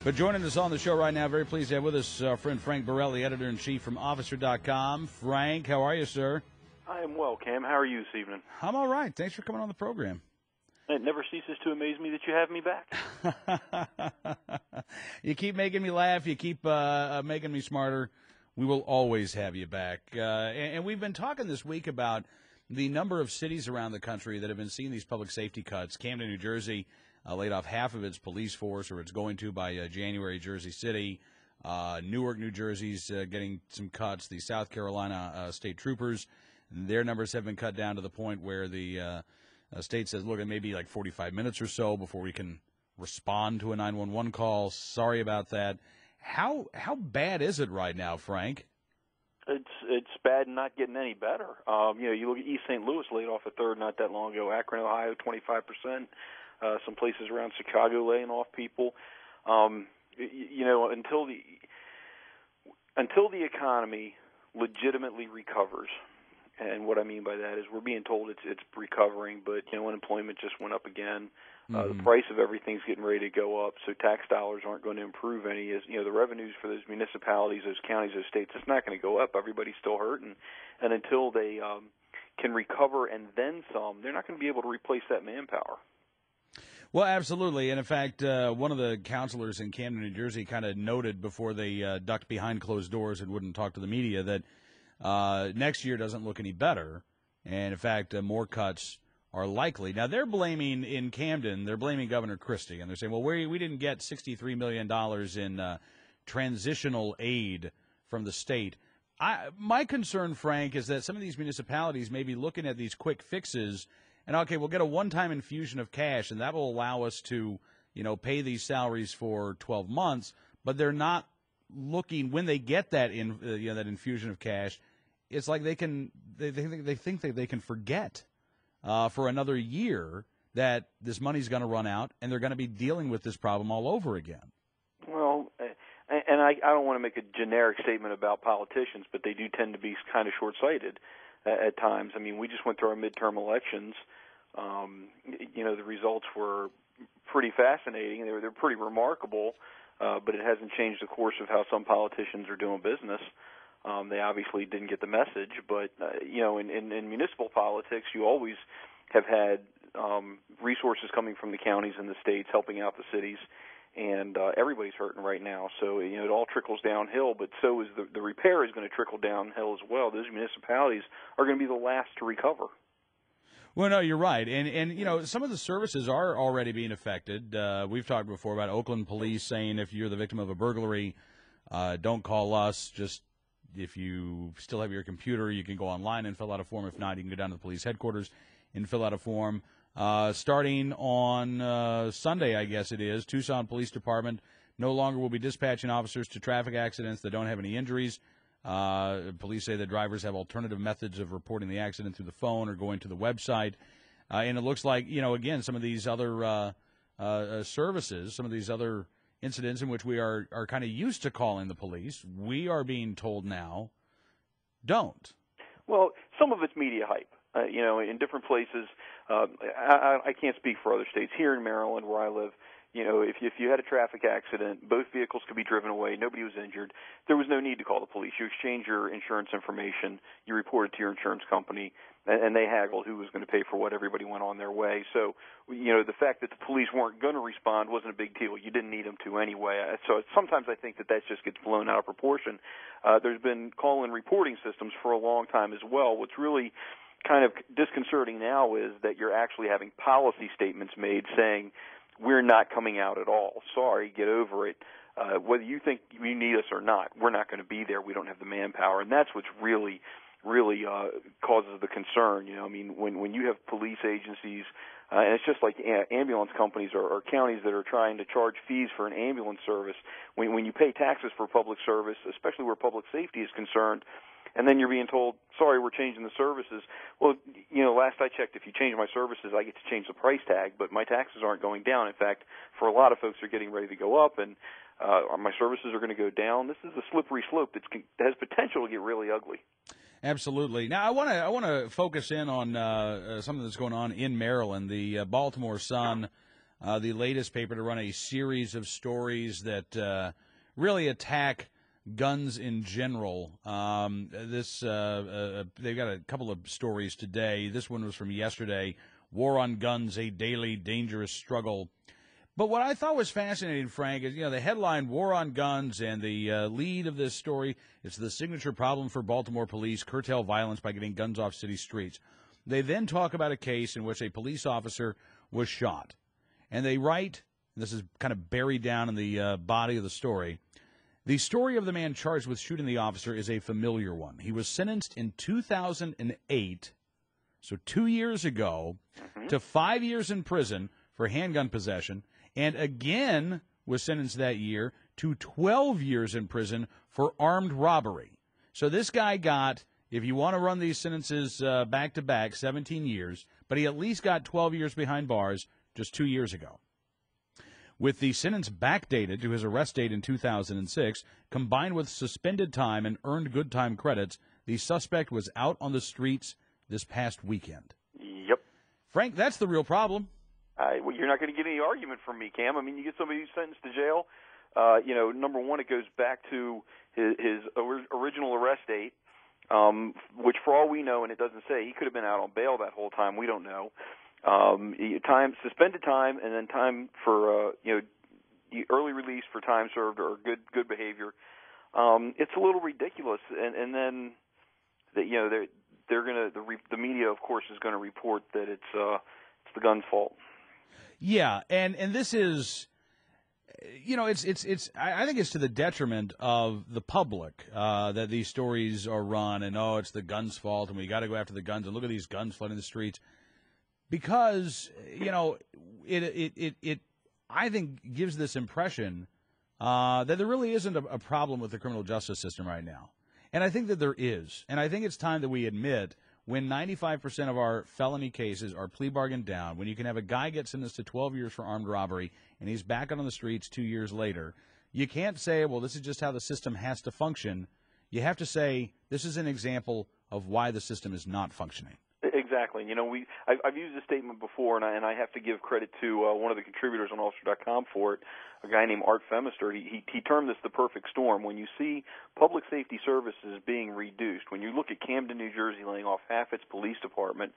But joining us on the show right now, very pleased to have with us our friend Frank Borelli, editor-in-chief from Officer.com. Frank, how are you, sir? I am well, Cam. How are you this evening? I'm all right. Thanks for coming on the program. It never ceases to amaze me that you have me back. You keep making me laugh. You keep making me smarter. We will always have you back. And we've been talking this week about the number of cities around the country that have been seeing these public safety cuts. Camden, New Jersey, laid off half of its police force, or it's going to by January. Jersey City, Newark, New Jersey's getting some cuts. The South Carolina state troopers, their numbers have been cut down to the point where the state says, look, it may be like 45 minutes or so before we can respond to a 911 call. Sorry about that. How bad is it right now, Frank? It's bad and not getting any better. You look at East St. Louis laid off a third not that long ago. Akron, Ohio, 25%. Some places around Chicago laying off people. Until the economy legitimately recovers, and what I mean by that is we're being told it's recovering, but unemployment just went up again. The price of everything's getting ready to go up, so tax dollars aren't going to improve any. As the revenues for those municipalities, those counties, those states, it's not going to go up. Everybody's still hurting, and until they can recover and then some, they're not going to be able to replace that manpower. Well, absolutely. And, in fact, one of the counselors in Camden, New Jersey, kind of noted before they ducked behind closed doors and wouldn't talk to the media that next year doesn't look any better. And, in fact, more cuts are likely. Now, they're blaming in Camden, they're blaming Governor Christie. And they're saying, well, we didn't get $63 million in transitional aid from the state. My concern, Frank, is that some of these municipalities may be looking at these quick fixes and, okay, we'll get a one-time infusion of cash, and that will allow us to, pay these salaries for 12 months. But they're not looking when they get that that infusion of cash. It's like they think that they can forget for another year that this money's going to run out, and they're going to be dealing with this problem all over again. Well, and I don't want to make a generic statement about politicians, but they do tend to be kind of short-sighted at times. I mean, we just went through our midterm elections. The results were pretty fascinating. They're pretty remarkable, but it hasn't changed the course of how some politicians are doing business. They obviously didn't get the message, but in municipal politics, you always have had resources coming from the counties and the states helping out the cities, and everybody's hurting right now. So it all trickles downhill, but so is the repair is going to trickle downhill as well. Those municipalities are going to be the last to recover. Well, no, you're right. And some of the services are already being affected. We've talked before about Oakland police saying if you're the victim of a burglary, don't call us. Just if you still have your computer, you can go online and fill out a form. If not, you can go down to the police headquarters and fill out a form. Starting on Sunday, I guess it is, Tucson Police Department no longer will be dispatching officers to traffic accidents that don't have any injuries. Police say that drivers have alternative methods of reporting the accident through the phone or going to the website. And it looks like, again, some of these other services, some of these other incidents in which we are kind of used to calling the police, we are being told now, don't. Well, some of it's media hype. In different places, I can't speak for other states. Here in Maryland, where I live, if you had a traffic accident, both vehicles could be driven away, nobody was injured, there was no need to call the police. You exchange your insurance information, you report it to your insurance company, and they haggled who was going to pay for what. Everybody went on their way. So, the fact that the police weren't going to respond wasn't a big deal. You didn't need them to anyway. So sometimes I think that just gets blown out of proportion. There's been call-in reporting systems for a long time as well. What's really kind of disconcerting now is that you're actually having policy statements made saying, we're not coming out at all. Sorry, get over it. Whether you think you need us or not, we're not going to be there. We don't have the manpower. And that's what's really causes the concern. When you have police agencies, and it's just like ambulance companies or counties that are trying to charge fees for an ambulance service. When you pay taxes for public service, especially where public safety is concerned, and then you're being told, sorry, we're changing the services. Well, last I checked, if you change my services, I get to change the price tag, but my taxes aren't going down. In fact, for a lot of folks, they're getting ready to go up, and my services are going to go down. This is a slippery slope that has potential to get really ugly. Absolutely. Now, I want to focus in on something that's going on in Maryland. The Baltimore Sun the latest paper to run a series of stories that really attack guns in general. They've got a couple of stories today. This one was from yesterday. War on guns, a daily dangerous struggle. But what I thought was fascinating, Frank, is, the headline, War on Guns, and the lead of this story, it's the signature problem for Baltimore police, curtail violence by getting guns off city streets. They then talk about a case in which a police officer was shot. And they write, this is kind of buried down in the body of the story, the story of the man charged with shooting the officer is a familiar one. He was sentenced in 2008, so 2 years ago, to 5 years in prison for handgun possession, and again was sentenced that year to 12 years in prison for armed robbery. So this guy got, if you want to run these sentences back-to-back, 17 years, but he at least got 12 years behind bars just 2 years ago. With the sentence backdated to his arrest date in 2006, combined with suspended time and earned good time credits, the suspect was out on the streets this past weekend. Yep. Frank, that's the real problem. Well, you're not going to get any argument from me, Cam. I mean, you get somebody who's sentenced to jail. Number one, it goes back to his original arrest date, which for all we know, and it doesn't say, he could have been out on bail that whole time. We don't know. Suspended time, and then time for early release for time served or good behavior. It's a little ridiculous, and then they're going to the media, of course, is going to report that it's the gun's fault. Yeah, and this is, I think it's to the detriment of the public that these stories are run, and it's the gun's fault, and we got to go after the guns, and look at these guns flooding the streets, because it I think gives this impression that there really isn't a problem with the criminal justice system right now, and I think that there is, and I think it's time that we admit, when 95% of our felony cases are plea bargained down, when you can have a guy get sentenced to 12 years for armed robbery and he's back out on the streets 2 years later, you can't say, well, this is just how the system has to function. You have to say, this is an example of why the system is not functioning. Exactly. I've used this statement before, and I have to give credit to one of the contributors on Ulster.com for it, a guy named Art Femister. He termed this the perfect storm. When you see public safety services being reduced, when you look at Camden, New Jersey laying off half its police department,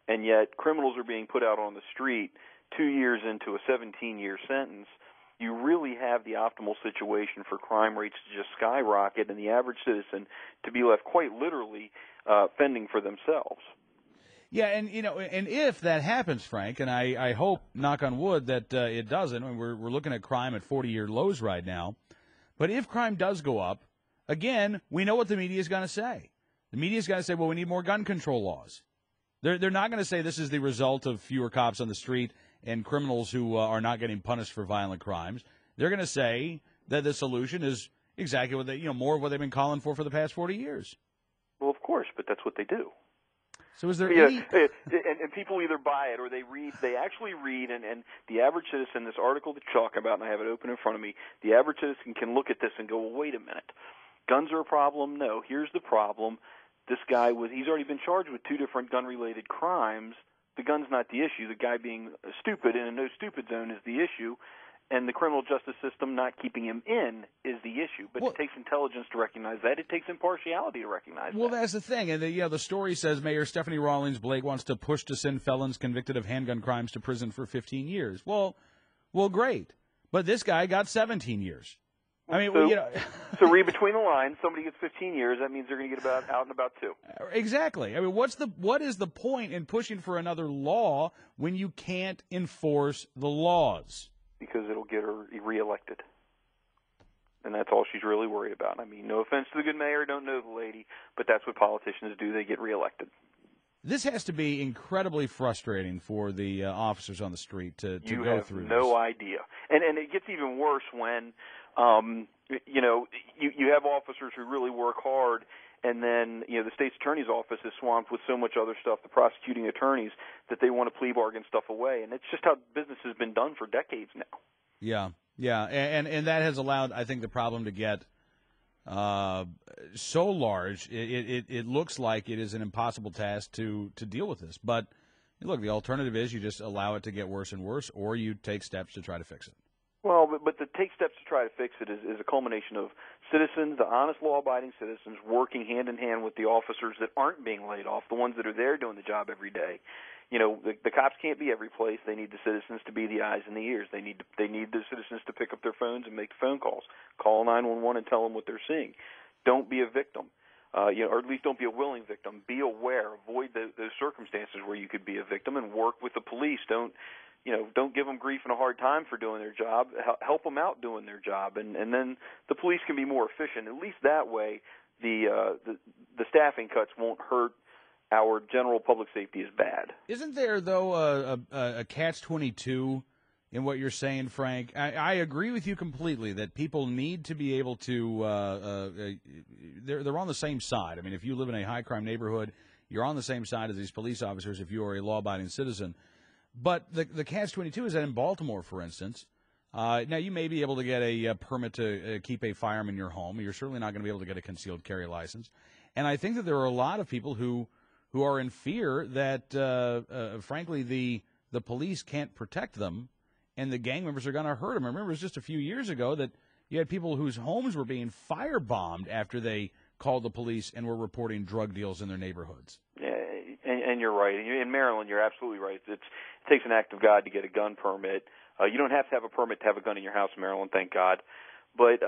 and yet criminals are being put out on the street 2 years into a 17-year sentence, you really have the optimal situation for crime rates to just skyrocket and the average citizen to be left quite literally fending for themselves. Yeah, and if that happens, Frank, and I hope, knock on wood, that it doesn't. I mean, we're looking at crime at 40-year lows right now. But if crime does go up, again, we know what the media is going to say. The media is going to say, well, we need more gun control laws. They're not going to say this is the result of fewer cops on the street and criminals who are not getting punished for violent crimes. They're going to say that the solution is exactly what more of what they've been calling for the past 40 years. Well, of course, but that's what they do. So is there any... and people either buy it or they actually read, and the average citizen, this article that you're talking about, and I have it open in front of me, the average citizen can look at this and go, well, wait a minute. Guns are a problem? No. Here's the problem. This guy he's already been charged with 2 different gun-related crimes. The gun's not the issue. The guy being stupid in a no-stupid zone is the issue. And the criminal justice system not keeping him in is the issue. But it takes intelligence to recognize that. It takes impartiality to recognize that. Well, that's the thing. And the story says Mayor Stephanie Rawlings Blake wants to push to send felons convicted of handgun crimes to prison for 15 years. Well, great. But this guy got 17 years. I mean, so read between the lines. Somebody gets 15 years. That means they're going to get out in about 2. Exactly. I mean, what is the point in pushing for another law when you can't enforce the laws? Because it'll get her reelected. And that's all she's really worried about. I mean, no offense to the good mayor, don't know the lady, but that's what politicians do. They get reelected. This has to be incredibly frustrating for the officers on the street to go through this. You have no idea. And it gets even worse when, you have officers who really work hard, and then, the state's attorney's office is swamped with so much other stuff, the prosecuting attorneys, that they want to plea bargain stuff away. And it's just how business has been done for decades now. Yeah. And that has allowed, I think, the problem to get so large, it looks like it is an impossible task to deal with this. But, Look, the alternative is you just allow it to get worse and worse, or you take steps to try to fix it. Well, but to take steps to try to fix it is a culmination of citizens, the honest, law-abiding citizens, working hand-in-hand with the officers that aren't being laid off, the ones that are there doing the job every day. You know, the cops can't be every place. They need the citizens to be the eyes and the ears. They need the citizens to pick up their phones and make the phone calls. Call 911 and tell them what they're seeing. Don't be a victim. Or at least don't be a willing victim. Be aware. Avoid those circumstances where you could be a victim, and work with the police. Don't give them grief and a hard time for doing their job. Help them out doing their job, and then the police can be more efficient. At least that way, the staffing cuts won't hurt our general public safety as bad. Isn't there, though, a catch-22 in what you're saying, Frank? I agree with you completely that people need to be able to they're on the same side. I mean, if you live in a high-crime neighborhood, you're on the same side as these police officers if you are a law-abiding citizen. But the catch-22 is that in Baltimore, for instance, now you may be able to get a permit to keep a firearm in your home. You're certainly not going to be able to get a concealed carry license. And I think that there are a lot of people who are in fear that, frankly, the police can't protect them, and the gang members are going to hurt them. I remember it was just a few years ago that you had people whose homes were being firebombed after they called the police and were reporting drug deals in their neighborhoods. Yeah, and you're right. In Maryland, you're absolutely right. It takes an act of God to get a gun permit. You don't have to have a permit to have a gun in your house in Maryland, thank God. But,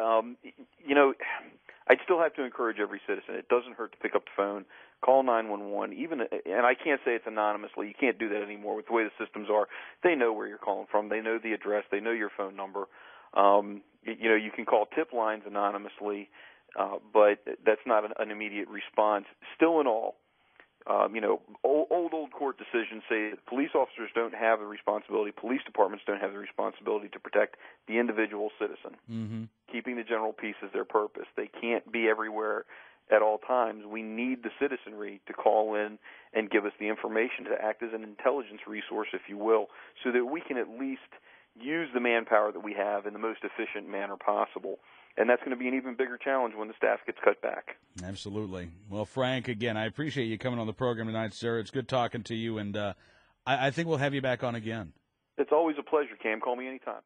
I'd still have to encourage every citizen. It doesn't hurt to pick up the phone, call 911, and I can't say it's anonymously. You can't do that anymore with the way the systems are. They know where you're calling from. They know the address. They know your phone number. You can call tip lines anonymously, but that's not an immediate response. Still in all, old court decisions say that police officers don't have the responsibility, police departments don't have the responsibility to protect the individual citizen. Mm-hmm. Keeping the general peace is their purpose. They can't be everywhere at all times. We need the citizenry to call in and give us the information, to act as an intelligence resource, if you will, so that we can at least use the manpower that we have in the most efficient manner possible. And that's going to be an even bigger challenge when the staff gets cut back. Absolutely. Well, Frank, again, I appreciate you coming on the program tonight, sir. It's good talking to you, and I think we'll have you back on again. It's always a pleasure, Cam. Call me anytime.